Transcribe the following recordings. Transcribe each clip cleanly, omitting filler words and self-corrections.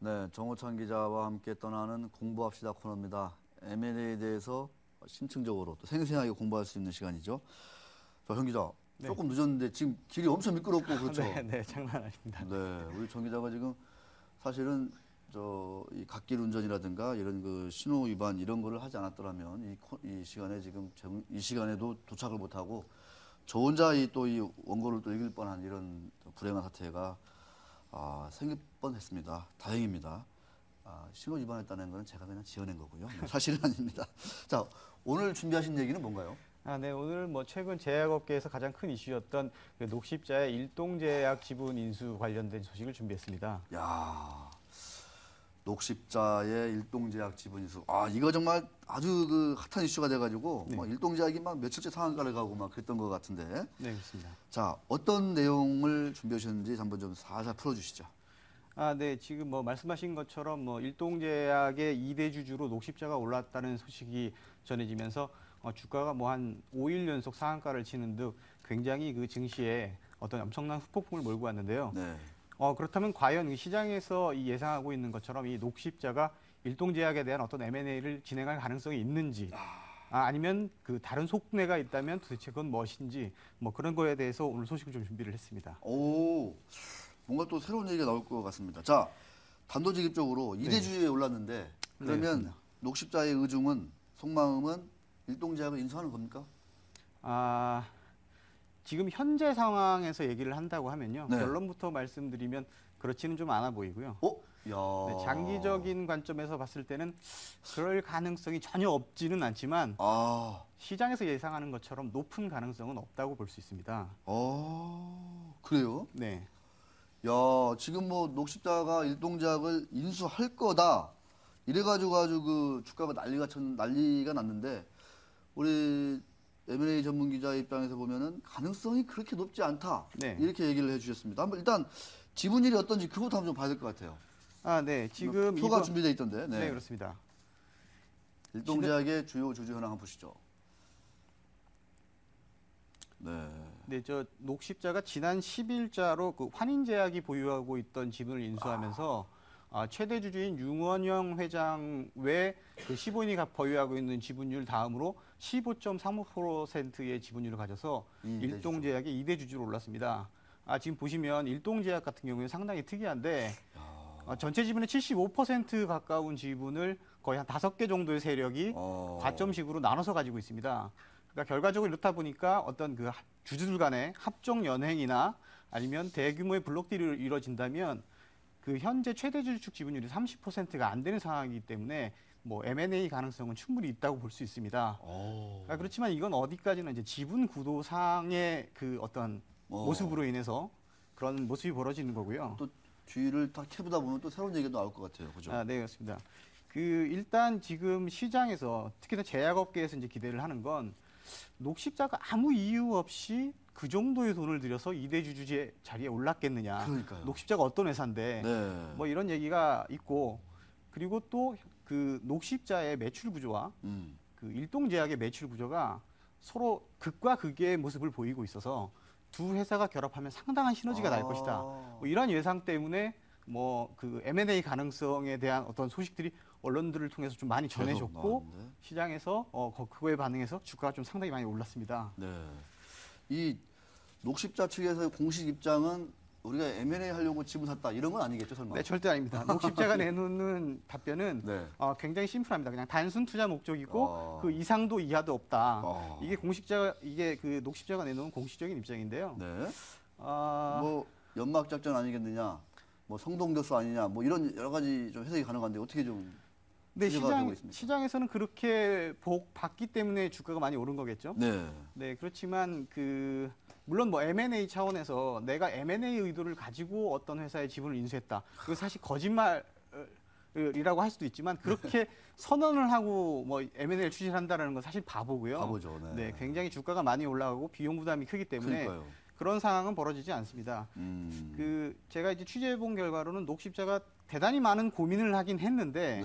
네, 정호찬 기자와 함께 떠나는 공부합시다 코너입니다. M&A에 대해서 심층적으로 또 생생하게 공부할 수 있는 시간이죠. 저 형 기자, 네. 조금 늦었는데 지금 길이 엄청 미끄럽고 그렇죠? 네, 장난 아닙니다. 네, 우리 정 기자가 지금 사실은 이 갓길 운전이라든가 이런 그 신호 위반 이런 거를 하지 않았더라면 이 시간에 지금 이 시간에도 도착을 못하고 저 혼자 이 원고를 또 이길 뻔한 이런 불행한 사태가 생길 뻔했습니다. 다행입니다. 신호 위반했다는 건 제가 그냥 지어낸 거고요. 사실은 아닙니다. 자, 오늘 준비하신 얘기는 뭔가요? 네, 오늘 최근 제약업계에서 가장 큰 이슈였던 그 녹십자의 일동제약 지분 인수 관련된 소식을 준비했습니다. 야, 녹십자의 일동제약 지분 인수. 이거 정말 아주 그 핫한 이슈가 돼가지고 네. 일동제약이 막 며칠째 상한가를 가고 막 그랬던 것 같은데. 네, 그렇습니다. 자, 어떤 내용을 준비하셨는지 한번 좀 살살 풀어주시죠. 네, 지금 말씀하신 것처럼 일동제약의 2대 주주로 녹십자가 올랐다는 소식이 전해지면서 주가가 한 5일 연속 상한가를 치는 등 굉장히 그 증시에 어떤 엄청난 후폭풍을 몰고 왔는데요. 네. 그렇다면 과연 예상하고 있는 것처럼 이 녹십자가 일동제약에 대한 어떤 M&A를 진행할 가능성이 있는지, 아니면 그 다른 속내가 있다면 도대체 그건 무엇인지 그런 거에 대해서 오늘 소식을 좀 준비를 했습니다. 오, 뭔가 또 새로운 얘기가 나올 것 같습니다. 자, 단도직입적으로 네. 2대 주주에 올랐는데 그러면 네, 녹십자의 의중은 속마음은 일동제약을 인수하는 겁니까? 지금 현재 상황에서 얘기를 한다고 하면요. 네. 결론부터 말씀드리면 그렇지는 좀 않아 보이고요. 야. 네, 장기적인 관점에서 봤을 때는 그럴 가능성이 전혀 없지는 않지만 시장에서 예상하는 것처럼 높은 가능성은 없다고 볼 수 있습니다. 그래요? 네. 야, 지금 녹십자가 일동제약을 인수할 거다. 이래가지고 아주 그 주가가 난리가 났는데 우리 M&A 전문 기자 입장에서 보면은 가능성이 그렇게 높지 않다. 네. 이렇게 얘기를 해주셨습니다. 한번 일단 지분율이 어떤지 그것도 한번 좀 봐야 될 것 같아요. 네. 지금 표가 준비되어 있던데. 네, 그렇습니다. 일동제약의 주요 주주 현황 한번 보시죠. 네. 네, 녹십자가 지난 10일자로 그 환인제약이 보유하고 있던 지분을 인수하면서 최대 주주인 윤원영 회장 외 그 15인이 보유하고 있는 지분율 다음으로 15.35%의 지분율을 가져서 일동제약의 2대 주주로 올랐습니다. 지금 보시면 일동제약 같은 경우에 상당히 특이한데 전체 지분의 75% 가까운 지분을 거의 한 5개 정도의 세력이 과점식으로 나눠서 가지고 있습니다. 그러니까 결과적으로 이렇다 보니까 어떤 그 주주들 간의 합종 연행이나 아니면 대규모의 블록딜이 이루어진다면 그 현재 최대 주주 측 지분율이 30%가 안 되는 상황이기 때문에 M&A 가능성은 충분히 있다고 볼 수 있습니다. 그렇지만 이건 어디까지나 이제 지분 구도상의 그 어떤 모습으로 인해서 그런 모습이 벌어지는 거고요. 또 뒤를 딱 캐보다 보면 또 새로운 얘기가 나올 것 같아요. 그죠? 네, 그렇습니다. 일단 지금 시장에서 특히나 제약업계에서 이제 기대를 하는 건 녹십자가 아무 이유 없이 그 정도의 돈을 들여서 2대 주주의 자리에 올랐겠느냐. 그러니까요. 녹십자가 어떤 회사인데 네. 이런 얘기가 있고, 그리고 또 그 녹십자의 매출 구조와 그 일동제약의 매출 구조가 서로 극과 극의 모습을 보이고 있어서 두 회사가 결합하면 상당한 시너지가 날 것이다. 이런 예상 때문에 그 M&A 가능성에 대한 어떤 소식들이 언론들을 통해서 좀 많이 전해졌고 시장에서 그거에 반응해서 주가가 좀 상당히 많이 올랐습니다. 네. 이 녹십자 측에서의 공식 입장은 우리가 M&A 하려고 지분 샀다 이런 건 아니겠죠, 설마? 네, 절대 아닙니다. 녹십자가 내놓는 답변은 굉장히 심플합니다. 그냥 단순 투자 목적이고 그 이상도 이하도 없다. 이게 그 녹십자가 내놓은 공식적인 입장인데요. 네. 연막 작전 아니겠느냐, 성동교수 아니냐, 이런 여러 가지 좀 해석이 가능한데 어떻게 좀 네, 시장에서는 그렇게 받기 때문에 주가가 많이 오른 거겠죠. 네, 그렇지만 물론 M&A 차원에서 내가 M&A 의도를 가지고 어떤 회사의 지분을 인수했다. 그거 사실 거짓말이라고 할 수도 있지만 그렇게 선언을 하고 M&A를 추진한다는 건 사실 바보고요. 바보죠. 네, 굉장히 주가가 많이 올라가고 비용 부담이 크기 때문에 그런 상황은 벌어지지 않습니다. 제가 이제 취재해본 결과로는 녹십자가 대단히 많은 고민을 하긴 했는데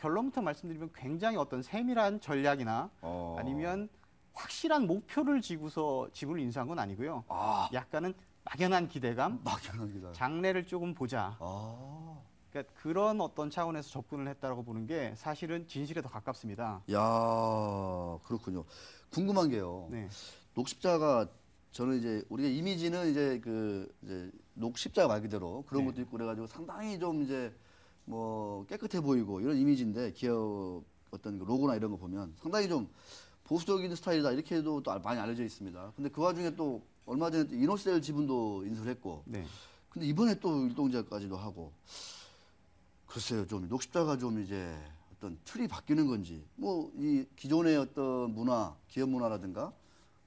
결론부터 말씀드리면 굉장히 어떤 세밀한 전략이나 아니면 확실한 목표를 지고서 지분을 인수한 건 아니고요. 약간은 막연한 기대감, 장래를 조금 보자. 그러니까 그런 어떤 차원에서 접근을 했다라고 보는 게 사실은 진실에 더 가깝습니다. 야, 그렇군요. 궁금한 게요. 네. 녹십자가 저는 이제 우리가 이미지는 이제 이제 녹십자가 말 그대로 그런 네. 것도 있고 그래가지고 상당히 좀 이제 뭐 깨끗해 보이고 이런 이미지인데 기업 어떤 그 로고나 이런 거 보면 상당히 좀 보수적인 스타일이다 이렇게도 또 많이 알려져 있습니다. 근데 그 와중에 또 얼마 전에 또 이노셀 지분도 인수를 했고 네. 근데 이번에 또 일동제까지도 하고 글쎄요 좀 녹십자가 좀 이제 어떤 틀이 바뀌는 건지 뭐 이 기존의 어떤 문화 기업 문화라든가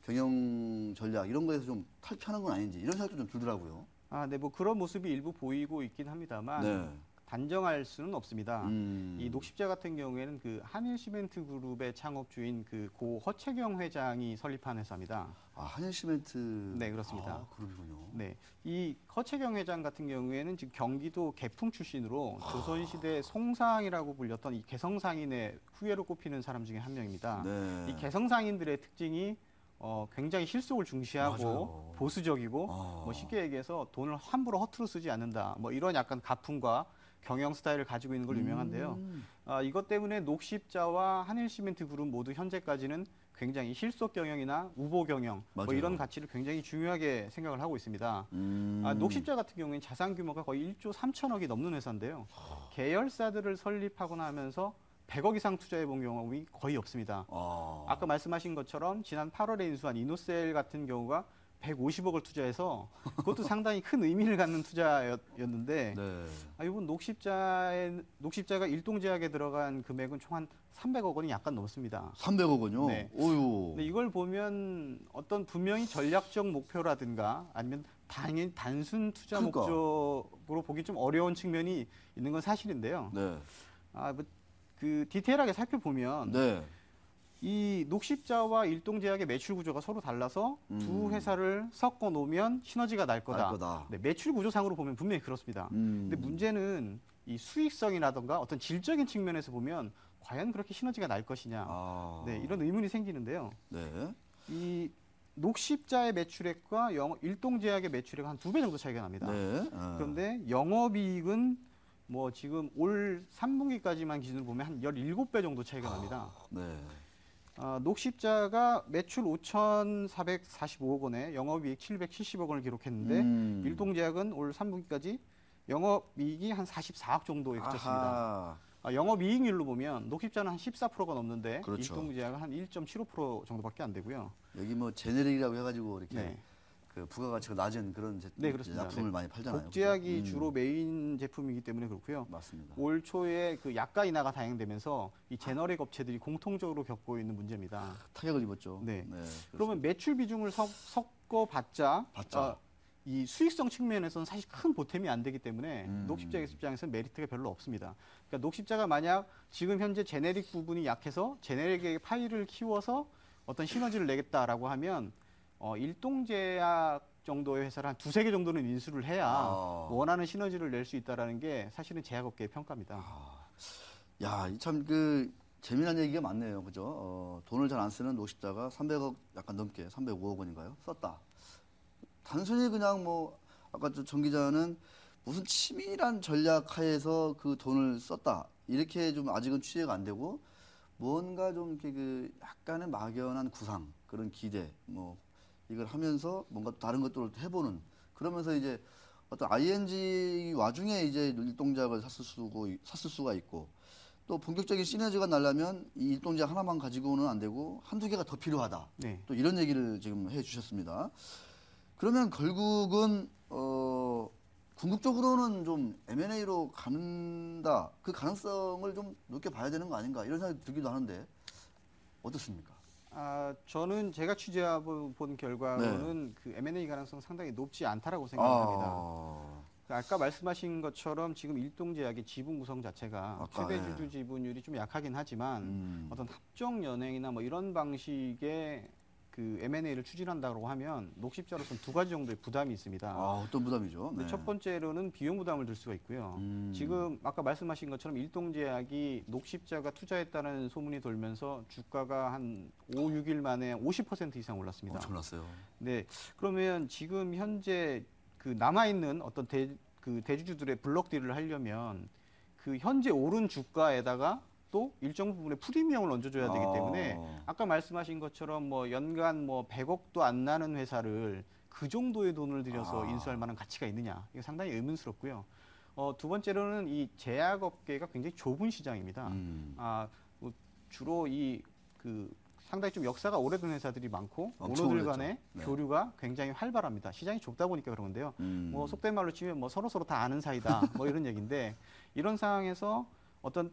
경영 전략 이런 거에서 좀 탈피하는 건 아닌지 이런 생각도 좀 들더라고요. 아, 네, 뭐 그런 모습이 일부 보이고 있긴 합니다만 네. 단정할 수는 없습니다. 음. 이 녹십자 같은 경우에는 그 한일시멘트 그룹의 창업주인 그 고 허채경 회장이 설립한 회사입니다. 아 한일시멘트. 네, 그렇습니다. 아, 그러군요. 네, 이 허채경 회장 같은 경우에는 지금 경기도 개풍 출신으로 조선시대 송상이라고 불렸던 이 개성상인의 후예로 꼽히는 사람 중에 한 명입니다. 네. 이 개성상인들의 특징이 굉장히 실속을 중시하고 맞아요. 보수적이고 아. 뭐 쉽게 얘기해서 돈을 함부로 허투루 쓰지 않는다. 뭐 이런 약간 가풍과 경영 스타일을 가지고 있는 걸 유명한데요. 이것 때문에 녹십자와 한일시멘트 그룹 모두 현재까지는 굉장히 실속 경영이나 우보 경영 뭐 맞아요. 이런 가치를 굉장히 중요하게 생각을 하고 있습니다. 음. 녹십자 같은 경우에는 자산 규모가 거의 1조 3천억이 넘는 회사인데요. 계열사들을 설립하거나 하면서 100억 이상 투자해 본 경험이 거의 없습니다. 아까 말씀하신 것처럼 지난 8월에 인수한 이노셀 같은 경우가 150억을 투자해서 그것도 상당히 큰 의미를 갖는 투자였는데 네. 이번 녹십자가 일동제약에 들어간 금액은 총 한 300억 원이 약간 넘습니다. 300억 원요. 네. 오유. 근데 이걸 보면 어떤 분명히 전략적 목표라든가 아니면 당연히 단순 투자 그러니까. 목적으로 보기 좀 어려운 측면이 있는 건 사실인데요. 네. 그 디테일하게 살펴보면 네. 이 녹십자와 일동제약의 매출 구조가 서로 달라서 두 회사를 섞어 놓으면 시너지가 날 거다. 날 거다. 네, 매출 구조상으로 보면 분명히 그렇습니다. 근데 문제는 이 수익성이라든가 어떤 질적인 측면에서 보면 과연 그렇게 시너지가 날 것이냐. 아. 네, 이런 의문이 생기는데요. 네. 이 녹십자의 매출액과 일동제약의 매출액 한 2배 정도 차이가 납니다. 네. 그런데 영업이익은 뭐 지금 올 3분기까지만 기준으로 보면 한 17배 정도 차이가 납니다. 네. 녹십자가 매출 5,445억 원에 영업이익 770억 원을 기록했는데 일동제약은 올 3분기까지 영업이익이 한 44억 정도에 그쳤습니다. 영업이익률로 보면 녹십자는 한 14%가 넘는데 그렇죠. 일동제약은 한 1.75% 정도밖에 안 되고요. 여기 뭐 제네릭이라고 해가지고 이렇게 네. 그 부가가치가 낮은 그런 네, 그렇습니다. 약품을 네. 많이 팔잖아요. 복제약이 그죠? 주로 메인 제품이기 때문에 그렇고요. 맞습니다. 올 초에 그 약가 인하가 단행되면서 이 제너릭 업체들이 공통적으로 겪고 있는 문제입니다. 타격을 입었죠. 네. 그렇습니다. 그러면 매출 비중을 섞어봤자 이 수익성 측면에서는 사실 큰 보탬이 안 되기 때문에 녹십자 입장에서는 메리트가 별로 없습니다. 그러니까 녹십자가 만약 지금 현재 제네릭 부분이 약해서 제네릭의 파이를 키워서 어떤 시너지를 내겠다라고 하면 일동제약 정도의 회사를 한 2-3개 정도는 인수를 해야 원하는 시너지를 낼 수 있다라는 게 사실은 제약업계의 평가입니다. 야, 참 그 재미난 얘기가 많네요. 그죠? 돈을 잘 안 쓰는 녹십자가 300억 약간 넘게 305억 원인가요? 썼다. 단순히 그냥 뭐 아까 정 기자는 무슨 치밀한 전략 하에서 그 돈을 썼다. 이렇게 좀 아직은 취재가 안 되고 뭔가 좀 이렇게 그 약간의 막연한 구상, 그런 기대, 뭐 이걸 하면서 뭔가 다른 것들을 해보는 그러면서 이제 어떤 ING 와중에 이제 일동작을 샀을 수가 있고 또 본격적인 시너지가 나려면 이 일동작 하나만 가지고는 안 되고 한두 개가 더 필요하다. 네. 또 이런 얘기를 지금 해 주셨습니다. 그러면 결국은 궁극적으로는 좀 M&A로 간다. 그 가능성을 좀 높게 봐야 되는 거 아닌가 이런 생각이 들기도 하는데 어떻습니까? 저는 제가 취재해본 결과로는 그 M&A 가능성 상당히 높지 않다라고 생각합니다. 아까 말씀하신 것처럼 지금 일동제약의 지분 구성 자체가 최대 주주 지분율이 좀 약하긴 하지만 어떤 합종 연행이나 뭐 이런 방식의 그 M&A를 추진한다고 하면 녹십자로서는 2가지 정도의 부담이 있습니다. 어떤 부담이죠? 네. 첫 번째로는 비용 부담을 들 수가 있고요. 지금 아까 말씀하신 것처럼 일동제약이 녹십자가 투자했다는 소문이 돌면서 주가가 한 5-6일 만에 50% 이상 올랐습니다. 엄청났어요. 네, 그러면 지금 현재 그 남아 있는 어떤 그 대주주들의 블록 딜을 하려면 그 현재 오른 주가에다가 또 일정 부분의 프리미엄을 얹어줘야 되기 때문에 아까 말씀하신 것처럼 뭐 연간 뭐 100억도 안 나는 회사를 그 정도의 돈을 들여서 인수할 만한 가치가 있느냐, 이게 상당히 의문스럽고요. 두 번째로는 이 제약업계가 굉장히 좁은 시장입니다. 뭐 주로 이 그 상당히 좀 역사가 오래된 회사들이 많고 오너들 간의 교류가 굉장히 활발합니다. 시장이 좁다 보니까 그런 건데요. 뭐 속된 말로 치면 뭐 서로 다 아는 사이다, 뭐 이런 얘기인데 이런 상황에서 어떤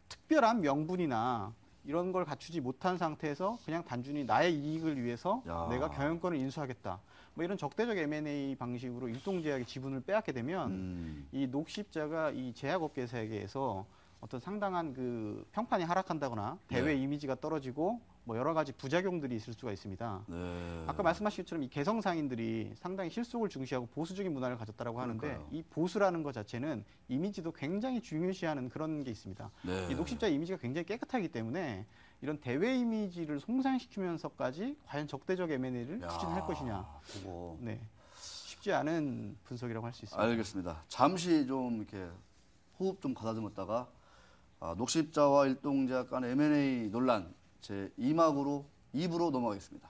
특별한 명분이나 이런 걸 갖추지 못한 상태에서 그냥 단순히 나의 이익을 위해서 내가 경영권을 인수하겠다, 뭐 이런 적대적 M&A 방식으로 일동제약의 지분을 빼앗게 되면 이 녹십자가 이 제약업계 세계에서 어떤 상당한 그 평판이 하락한다거나 대외 이미지가 떨어지고 뭐 여러 가지 부작용들이 있을 수가 있습니다. 아까 말씀하신 것처럼 이 개성상인들이 상당히 실속을 중시하고 보수적인 문화를 가졌다라고 하는데 이 보수라는 것 자체는 이미지도 굉장히 중요시하는 그런 게 있습니다. 이 녹십자의 이미지가 굉장히 깨끗하기 때문에 이런 대외 이미지를 송상시키면서까지 과연 적대적 M&A를 추진할 것이냐, 네, 쉽지 않은 분석이라고 할 수 있습니다. 알겠습니다. 잠시 좀 이렇게 호흡 좀 가다듬었다가 녹십자와 일동제약 간의 M&A 논란 제 2부로 넘어가겠습니다.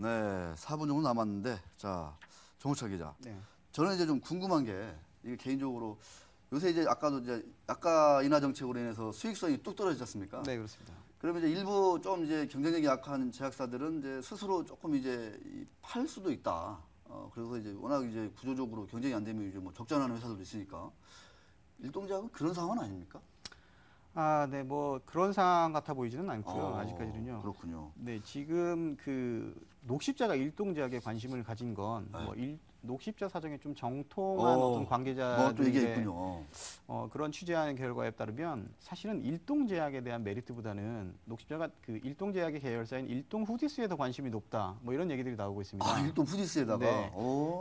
네, 4분 정도 남았는데, 자, 정우철 기자. 네. 저는 이제 좀 궁금한 게, 이게 개인적으로 요새 이제 아까도 이제 약가 인하 정책으로 인해서 수익성이 뚝 떨어지지 않습니까? 네, 그렇습니다. 그러면 이제 일부 좀 이제 경쟁력이 약한 제약사들은 이제 스스로 조금 이제 팔 수도 있다. 그래서 이제 워낙 이제 구조적으로 경쟁이 안 되면 이제 뭐 적자나는 회사들도 있으니까. 일동제약은 그런 상황은 아닙니까? 네, 뭐 그런 상황 같아 보이지는 않고요. 아직까지는요. 그렇군요. 네, 지금 그 녹십자가 일동제약에 관심을 가진 건 뭐 녹십자 사정에 좀 정통한 어떤 관계자들의 얘기했군요. 그런 취재하는 결과에 따르면 사실은 일동제약에 대한 메리트보다는 녹십자가 그 일동제약의 계열사인 일동후디스에 더 관심이 높다, 뭐 이런 얘기들이 나오고 있습니다. 일동후디스에다가. 네.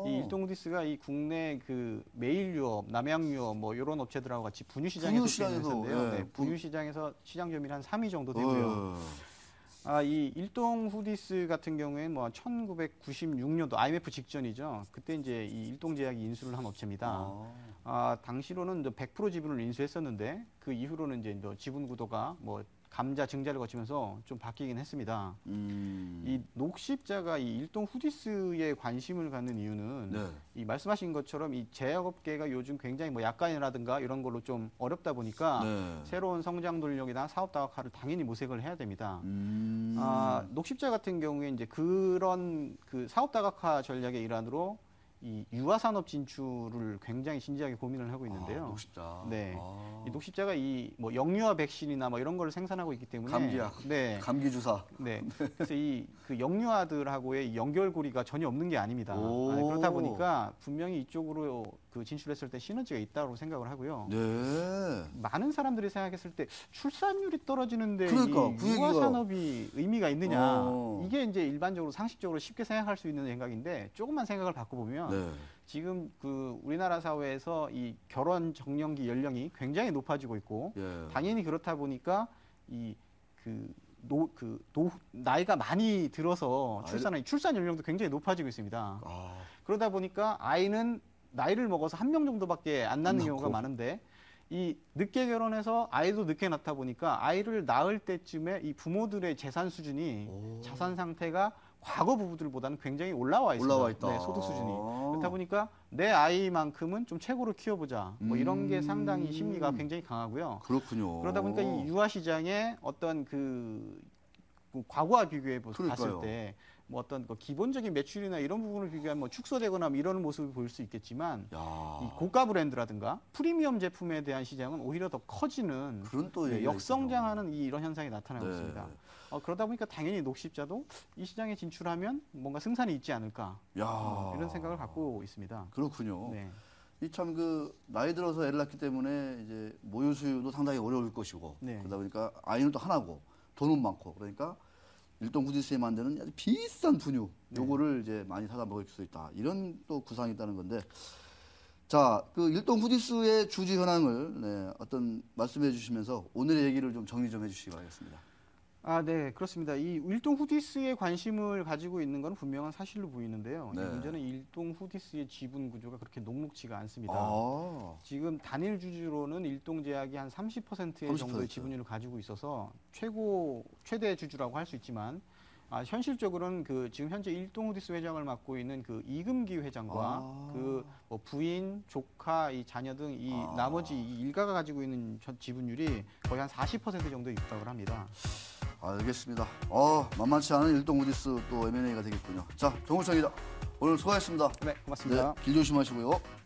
이 일동후디스가 이 국내 그 메일유업, 남양유업 뭐 이런 업체들하고 같이 분유시장에서 회사인데요. 네, 분유시장에서 시장 점유율 한 3위 정도 되고요. 이 일동후디스 같은 경우에는 뭐 1996년도 IMF 직전이죠. 그때 이제 이 일동제약이 인수를 한 업체입니다. 당시로는 100% 지분을 인수했었는데 그 이후로는 이제 지분 구도가 뭐 감자 증자를 거치면서 좀 바뀌긴 했습니다. 이 녹십자가 이 일동후디스에 관심을 갖는 이유는 이 말씀하신 것처럼 이 제약업계가 요즘 굉장히 뭐 약간이라든가 이런 걸로 좀 어렵다 보니까 새로운 성장 동력이나 사업 다각화를 당연히 모색을 해야 됩니다. 녹십자 같은 경우에 이제 그런 그 사업 다각화 전략의 일환으로 이 유아 산업 진출을 굉장히 진지하게 고민을 하고 있는데요. 녹십자. 네. 이 녹십자가 이 뭐 영유아 백신이나 뭐 이런 걸 생산하고 있기 때문에 감기약. 네. 감기 주사. 네. 그래서 이 그 영유아들하고의 연결고리가 전혀 없는 게 아닙니다. 그렇다 보니까 분명히 이쪽으로 그 진출했을 때 시너지가 있다고 생각을 하고요. 네. 많은 사람들이 생각했을 때 출산율이 떨어지는데 그러니까, 이 그 유아 얘기가. 산업이 의미가 있느냐, 이게 이제 일반적으로 상식적으로 쉽게 생각할 수 있는 생각인데 조금만 생각을 바꿔보면 지금 그 우리나라 사회에서 이 결혼 적령기 연령이 굉장히 높아지고 있고 당연히 그렇다 보니까 이 나이가 많이 들어서 출산 연령도 굉장히 높아지고 있습니다. 그러다 보니까 아이는 나이를 먹어서 한 명 정도밖에 안 낳는 경우가 많은데 이 늦게 결혼해서 아이도 늦게 낳다 보니까 아이를 낳을 때쯤에 이 부모들의 재산 수준이 자산 상태가 과거 부부들보다는 굉장히 올라와 있습니다. 네, 소득 수준이. 그렇다 보니까 내 아이만큼은 좀 최고로 키워보자. 뭐 이런 게 상당히 심리가 굉장히 강하고요. 그렇군요. 그러다 보니까 이 유아 시장의 어떤 그 과거와 비교해 봤을 때 뭐 어떤 그 기본적인 매출이나 이런 부분을 비교하면 뭐 축소되거나 뭐 이런 모습을 보일 수 있겠지만 이 고가 브랜드라든가 프리미엄 제품에 대한 시장은 오히려 더 커지는 그런 또 역성장하는 이런 현상이 나타나고 있습니다. 그러다 보니까 당연히 녹십자도 이 시장에 진출하면 뭔가 승산이 있지 않을까 야, 이런 생각을 갖고 있습니다. 그렇군요. 네. 이 참 그 나이 들어서 애를 낳기 때문에 이제 모유 수유도 상당히 어려울 것이고 네. 그러다 보니까 아이는 또 하나고 돈은 많고 그러니까 일동 후디스에 만드는 아주 비싼 분유 요거를 이제 많이 사다 먹을 수 있다 이런 또 구상이 있다는 건데 자 그 일동 후디스의 주주 현황을 네, 어떤 말씀해 주시면서 오늘의 얘기를 좀 정리 좀 해주시기 바라겠습니다. 네, 그렇습니다. 이 일동 후디스에 관심을 가지고 있는 건 분명한 사실로 보이는데요. 네. 이 문제는 일동 후디스의 지분 구조가 그렇게 녹록지가 않습니다. 아, 지금 단일 주주로는 일동제약이 한 30%의 30%. 정도의 지분율을 가지고 있어서 최대 주주라고 할 수 있지만 현실적으로는 그 지금 현재 일동 후디스 회장을 맡고 있는 그 이금기 회장과 뭐 부인, 조카, 이 자녀 등 이 나머지 이 일가가 가지고 있는 지분율이 거의 한 40% 정도에 육박을 합니다. 알겠습니다. 만만치 않은 일동 후디스 또 M&A가 되겠군요. 자, 정우창 기자 오늘 수고하셨습니다. 네, 고맙습니다. 길 조심하시고요.